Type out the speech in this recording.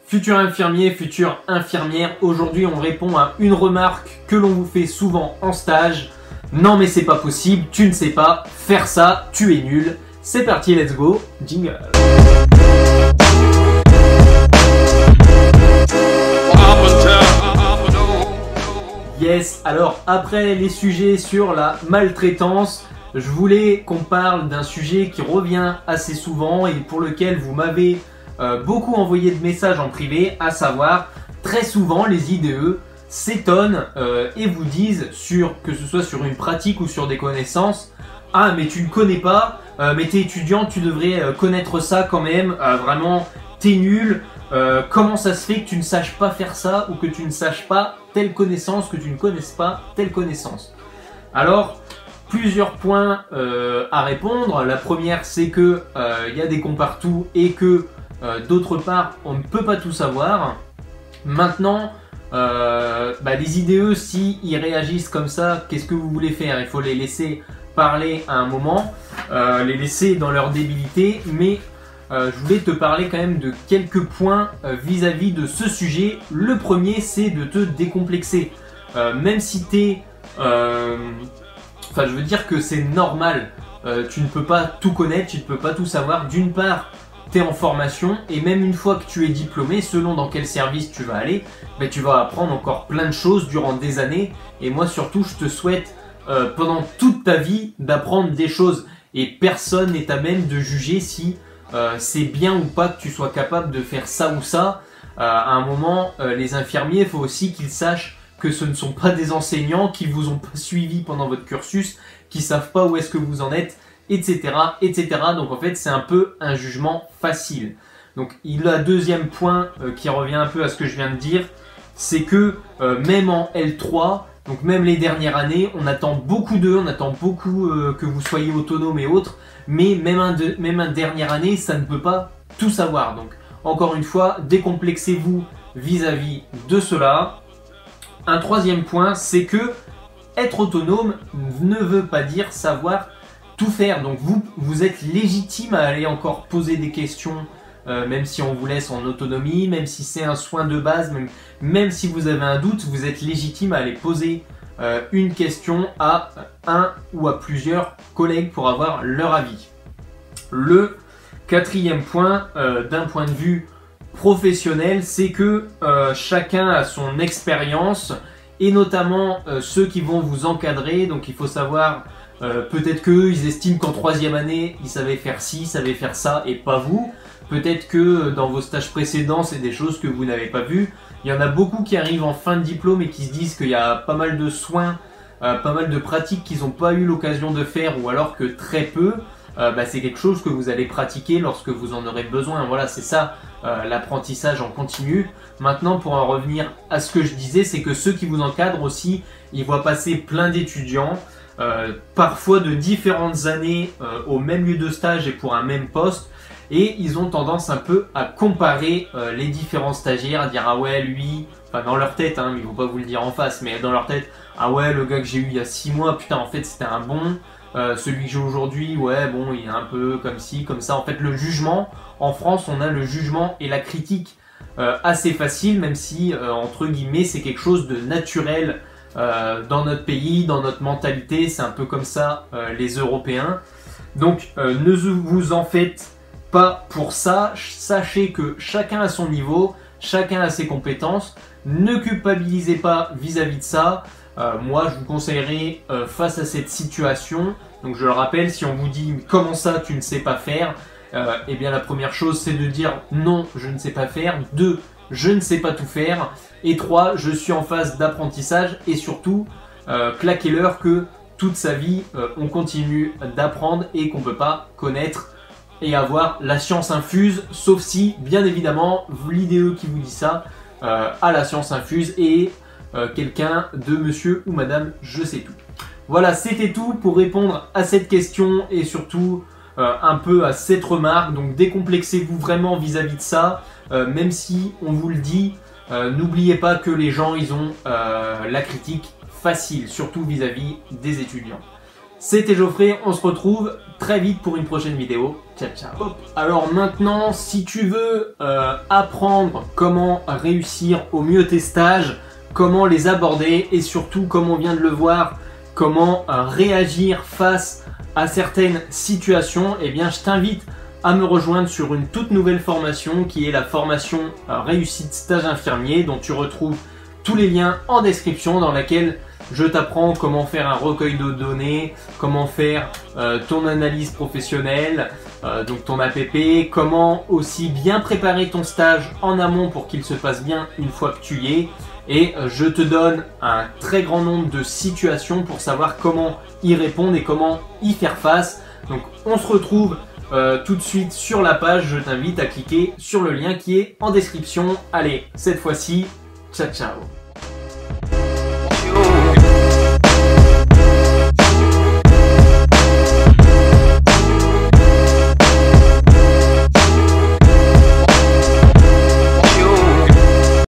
Futur infirmier, future infirmière, aujourd'hui on répond à une remarque que l'on vous fait souvent en stage. Non mais c'est pas possible, tu ne sais pas faire ça, tu es nul. C'est parti, let's go, jingle. Yes, alors après les sujets sur la maltraitance, je voulais qu'on parle d'un sujet qui revient assez souvent et pour lequel vous m'avez beaucoup envoyé de messages en privé, à savoir très souvent les IDE s'étonnent et vous disent, que ce soit sur une pratique ou sur des connaissances, « Ah mais tu ne connais pas, mais t'es étudiant, tu devrais connaître ça quand même, vraiment t'es nul, comment ça se fait que tu ne saches pas faire ça ou que tu ne saches pas telle connaissance, que tu ne connaisses pas telle connaissance ?» Alors, plusieurs points à répondre. La première, c'est que y a des cons partout et que d'autre part, on ne peut pas tout savoir. Maintenant, les IDE, s'ils réagissent comme ça, qu'est-ce que vous voulez faire? Il faut les laisser parler à un moment, les laisser dans leur débilité, mais je voulais te parler quand même de quelques points vis-à-vis de ce sujet. Le premier, c'est de te décomplexer. Même si t'es... je veux dire que c'est normal. Tu ne peux pas tout connaître, tu ne peux pas tout savoir. D'une part, tu es en formation et même une fois que tu es diplômé, selon dans quel service tu vas aller, tu vas apprendre encore plein de choses durant des années. Et moi surtout, je te souhaite pendant toute ta vie d'apprendre des choses. Et personne n'est à même de juger si c'est bien ou pas que tu sois capable de faire ça ou ça. À un moment, les infirmiers, il faut aussi qu'ils sachent que ce ne sont pas des enseignants qui vous ont pas suivi pendant votre cursus, qui savent pas où est-ce que vous en êtes, etc., etc. Donc en fait, c'est un peu un jugement facile. Donc il y a un deuxième point qui revient un peu à ce que je viens de dire, c'est que même en L3, donc même les dernières années, on attend beaucoup d'eux, on attend beaucoup que vous soyez autonome et autres, mais même un dernière année, ça ne peut pas tout savoir. Donc encore une fois, décomplexez-vous vis-à-vis de cela. Un troisième point, c'est que être autonome ne veut pas dire savoir tout faire. Donc vous êtes légitime à aller encore poser des questions, même si on vous laisse en autonomie, même si c'est un soin de base, même si vous avez un doute, vous êtes légitime à aller poser une question à un ou à plusieurs collègues pour avoir leur avis. Le quatrième point, d'un point de vue professionnel, c'est que chacun a son expérience et notamment ceux qui vont vous encadrer. Donc il faut savoir, peut-être qu'eux ils estiment qu'en troisième année ils savaient faire ci, savaient faire ça et pas vous. Peut-être que dans vos stages précédents c'est des choses que vous n'avez pas vues. Il y en a beaucoup qui arrivent en fin de diplôme et qui se disent qu'il y a pas mal de soins, pas mal de pratiques qu'ils n'ont pas eu l'occasion de faire ou alors que très peu. C'est quelque chose que vous allez pratiquer lorsque vous en aurez besoin. Voilà, c'est ça l'apprentissage en continu. Maintenant, pour en revenir à ce que je disais, c'est que ceux qui vous encadrent aussi, ils voient passer plein d'étudiants, parfois de différentes années au même lieu de stage et pour un même poste. Et ils ont tendance un peu à comparer les différents stagiaires, à dire ah ouais lui, enfin dans leur tête, hein, ils vont pas vous le dire en face, mais dans leur tête, ah ouais le gars que j'ai eu il y a 6 mois, putain en fait c'était un bon. Celui que j'ai aujourd'hui, ouais bon il est un peu comme ci, comme ça. En fait le jugement, en France on a le jugement et la critique assez facile, même si entre guillemets c'est quelque chose de naturel dans notre pays, dans notre mentalité, c'est un peu comme ça les Européens. Donc ne vous en faites pas pour ça, sachez que chacun a son niveau, chacun a ses compétences, ne culpabilisez pas vis-à-vis de ça. Moi je vous conseillerais face à cette situation, donc je le rappelle, si on vous dit comment ça tu ne sais pas faire, eh bien la première chose c'est de dire non je ne sais pas faire, 2 je ne sais pas tout faire, et 3 je suis en phase d'apprentissage, et surtout claquez-leur que toute sa vie on continue d'apprendre et qu'on ne peut pas connaître et avoir la science infuse, sauf si bien évidemment l'IDE qui vous dit ça a la science infuse et quelqu'un de monsieur ou madame je sais tout. Voilà, c'était tout pour répondre à cette question et surtout un peu à cette remarque. Donc décomplexez-vous vraiment vis-à-vis de ça, même si on vous le dit, n'oubliez pas que les gens ils ont la critique facile, surtout vis-à-vis des étudiants. C'était Geoffrey, on se retrouve très vite pour une prochaine vidéo. Ciao ciao. Hop. Alors maintenant, si tu veux apprendre comment réussir au mieux tes stages, comment les aborder et surtout, comme on vient de le voir, comment réagir face à certaines situations, eh bien je t'invite à me rejoindre sur une toute nouvelle formation qui est la formation réussite stage infirmier, dont tu retrouves tous les liens en description, dans laquelle je t'apprends comment faire un recueil de données, comment faire ton analyse professionnelle, donc ton APP, comment aussi bien préparer ton stage en amont pour qu'il se passe bien une fois que tu y es. Et je te donne un très grand nombre de situations pour savoir comment y répondre et comment y faire face. Donc on se retrouve tout de suite sur la page. Je t'invite à cliquer sur le lien qui est en description. Allez, cette fois-ci, ciao ciao.